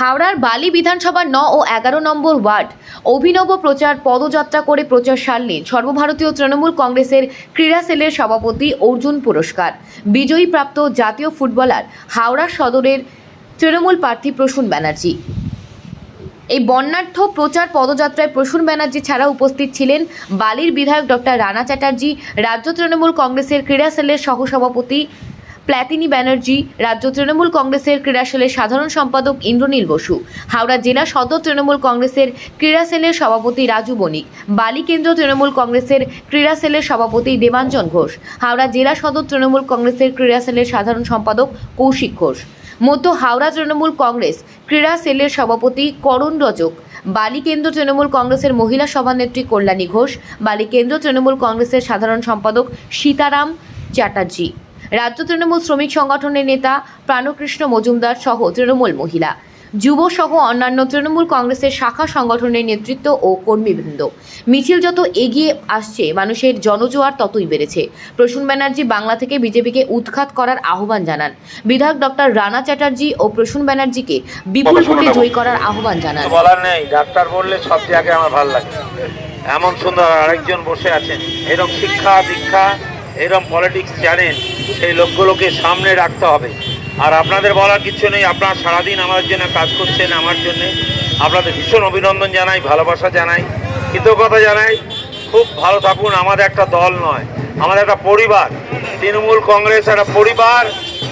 হাওড়ার বালি বিধানসভার 9 ও 11 নম্বর ওয়ার্ড অভিনব প্রচার পদযাত্রা করে প্রচার সারলেন সর্বভারতীয় তৃণমূল কংগ্রেসের ক্রীড়া সেলের সভাপতি অর্জুন পুরস্কার বিজয়ী প্রাপ্ত জাতীয় ফুটবলার হাওড়া সদরের তৃণমূল প্রার্থী প্রসূন ব্যানার্জি। এই বর্ণাঢ্য প্রচার পদযাত্রায় প্রসূন ব্যানার্জি ছাড়া উপস্থিত ছিলেন বালির বিধায়ক ডক্টর রানা চ্যাটার্জি, রাজ্য তৃণমূল কংগ্রেসের ক্রীড়া সেলের সহসভাপতি প্ল্যাতিনী ব্যানার্জি, রাজ্য তৃণমূল কংগ্রেসের ক্রীড়া সেলের সাধারণ সম্পাদক ইন্দ্রনীল বসু, হাওড়া জেলা সদর তৃণমূল কংগ্রেসের ক্রীড়া সেলের সভাপতি রাজু বণিক, বালি কেন্দ্র তৃণমূল কংগ্রেসের ক্রীড়া সেলের সভাপতি দেবাঞ্জন ঘোষ, হাওড়া জেলা সদর তৃণমূল কংগ্রেসের ক্রীড়া সেলের সাধারণ সম্পাদক কৌশিক ঘোষ, মধ্য হাওড়া তৃণমূল কংগ্রেস ক্রীড়া সেলের সভাপতি করণ রজক, বালি কেন্দ্র তৃণমূল কংগ্রেসের মহিলা সভানেত্রী কল্যাণী ঘোষ, বালি কেন্দ্র তৃণমূল কংগ্রেসের সাধারণ সম্পাদক সীতারাম চ্যাটার্জি, রাজ্য তৃণমূল শ্রমিক সংগঠনের নেতা প্রাণকৃষ্ণ মজুমদার সহ তৃণমূল মহিলা, যুব সহ অন্যান্য তৃণমূল কংগ্রেসের শাখা সংগঠনের নেতৃত্ব ও কর্মীবৃন্দ। মিছিল যত এগিয়ে আসছে মানুষের জনজোয়ার ততই বেড়েছে। প্রসূন ব্যানার্জি বাংলা থেকে বিজেপিকে উৎখাত করার আহ্বান জানান। বিধায়ক ডক্টর রানা চ্যাটার্জি ও প্রসূন ব্যানার্জিকে বিপুল ভোটে জয়ী করার আহ্বান জানান। বলার নেই, ডাক্তার বললে সব জায়গায় আমার ভালো লাগে। এমন সুন্দর আরেকজন বসে আছেন, এরকম শিক্ষা দীক্ষা এরকম পলিটিক্স জানেন, সেই লোকগুলোকে সামনে রাখতে হবে। আর আপনাদের বলার কিছু নেই, আপনারা সারাদিন আমার জন্য কাজ করছেন, আমার জন্য আপনাদের ভীষণ অভিনন্দন জানাই, ভালোবাসা জানাই, কৃতজ্ঞতা জানাই। খুব ভালো থাকুন। আমাদের একটা দল নয়, আমাদের একটা পরিবার। তৃণমূল কংগ্রেস একটা পরিবার,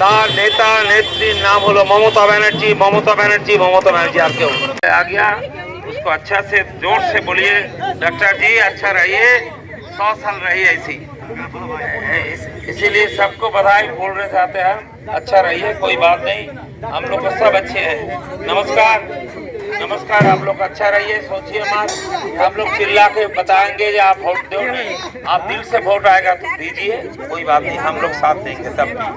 তার নেতা নেত্রীর নাম হলো মমতা ব্যানার্জি। মমতা ব্যানার্জি, মমতা ব্যানার্জি, আর কেউ आगे उसको अच्छा से जोर से बोलिए, डॉक्टर जी अच्छा रहिए, 100 साल रहिए ऐसी। इसीलिए सबको बधाई बोल रहे जाते हैं, अच्छा रहिए, कोई बात नहीं, हम लोग सब अच्छे हैं। नमस्कार नमस्कार, आप लोग अच्छा रहिए, सोचिए मत। हम लोग चिल्ला के बताएंगे कि आप वोट दो, आप दिल से वोट आएगा तो दीजिए, कोई बात नहीं, हम लोग साथ देंगे तब भी।